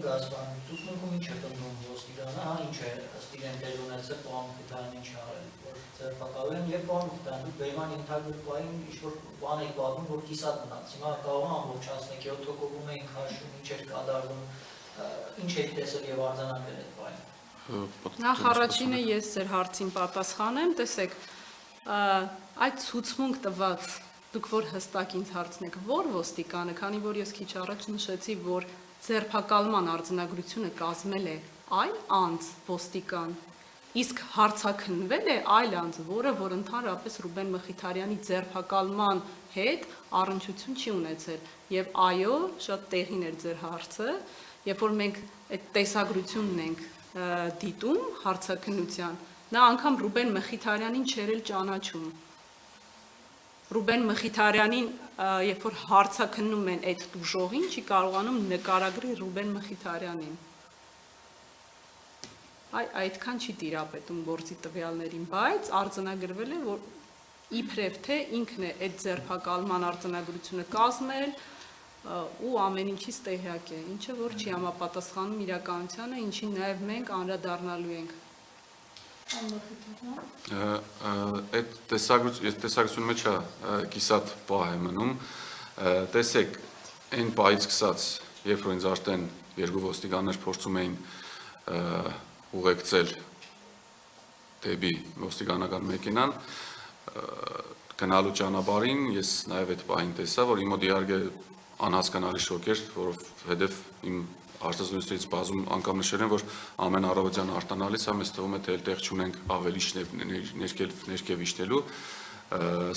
գազբանում, ցուցմունքում ինչ է տնվում ոստիկանը, հա, ինչ է ըստ իրեն դեր ունեցել պարոն Մխիթարյանն ինչ արել, որ ձերբակալել են, եւ պարոն Մխիթարյան, դուք բերման ենթարկվային ինչ-որ բան եք պատմում, որ կիսատ մնաց, հիմա կարող եմ ամբողջացնեք, 7 հոգով էինք հաշվում, ինչ էր կատարվում, ինչ եք տեսել եւ արձանագրել այդ բանը։ Նախ առաջինը ես ձեր հարցին պատասխանեմ, տեսեք, այդ ցուցմունք տված դուք որ հստակ ինձ հարցնեք, որ ոստիկանը, քանի որ ես քիչ առաջ նշեցի, որ ձերբակալման արձանագրությունը կազմել է այլ անձ ոստիկան, իսկ հարցաքննվել է այլ անձ, որ ընդհանրապես Ռուբեն Մխիթարյանի ձերբակալման հետ առնչություն չի ունեցել, եւ այո, շատ տեղին էր ձեր հարցը, երբ որ մենք այդ տեսագրությունն ենք դիտում հարցաքննության, նա անգամ Ռուբեն Մխիթարյանին չէր էլ ճանաչում։ Ռուբեն Մխիթարյանին, երբ որ հարցաքննում են այդ տուժողին, չի կարողանում նկարագրի Ռուբեն Մխիթարյանին։ Այդքան չի տիրապետում գործի տվյալներին, բայց արձանագրվել է, որ իբրև թե ինքն է այդ ձերբակալման արձանագրությունը կազմել ու ամեն ինչից տեղյակ է, ինչը որ չի համապատասխանում իրականությանը, ինչին նաև մենք անդրադառնալու ենք։ Այդ տեսագրությունը մեջ է կիսատ պահ է մնում, տեսեք, այն պահից սկսած, երբ որ ինձ արդեն երկու ոստիկաններ փորձում էին ուղեկցել դեպի ոստիկանական մեքենան, գնալու ճանապարհին ես նաև այդ պահին տեսա, որ իմ մոտ իհարկե անհասկանալի շոկ էր, որովհետև իմ արտասանությունից բազում անգամ նշել են, որ ամեն առավոտյան արտանալիս մեզ թվում է, թե այդտեղ չունենք ավելի ներքև իջնելու,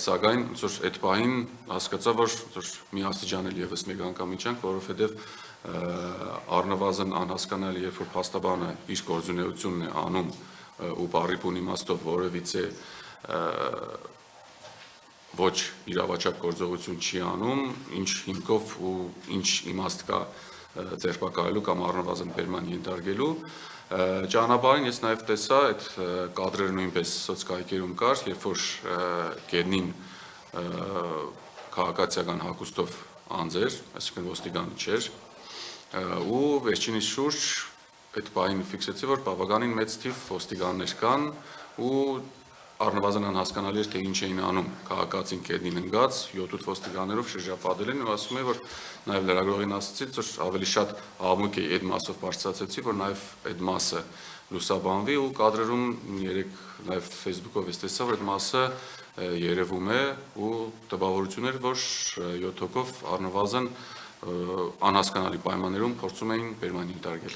սակայն այդ պահին հասկացա, որ մի աստիճան էլ ևս մեկ անգամ իջանք, որովհետև առնվազն անհասկանալի, երբ որ փաստաբանը իր գործունեությունն է անում ու բառի իմաստով որևիցե ոչ իրավաչափ գործողություն չի անում, ինչ հիմքով ու ինչ իմաստ կա ձերբակալելու կամ առնվազն բերման ենթարկելու, ճանապարհին ես նաև տեսա այդ կադրերը նույնպես սոցկայքերում կար, երբ որ գետնին քաղաքացիական հագուստով անձ էր, այսինքն ոստիկան չէր, ու վերջինիս շուրջ այդ պահին ֆիքսեցի, որ բավականին մեծ թիվ ոստիկաններ կան ու առնվազն անհասկանալի էր, թե ինչ էին անում, քաղաքացին գետնին ընկած, 7-8 ոստիկաններով շրջապատել են ու ասում է, որ նաև լրագրողին ասացի, որ ավելի շատ աղմուկ է այդ մասով բարձրացեցի, որ նաև այդ մասը լուսաբանվի ու կադրերում երեք նաև Facebook-ով ես տեսա, որ այդ մասը երևում է ու տպավորություն էր, որ 7 հոգով առնվազն անհասկանալի պայմաններում փորձում էին բերման ենթարկել։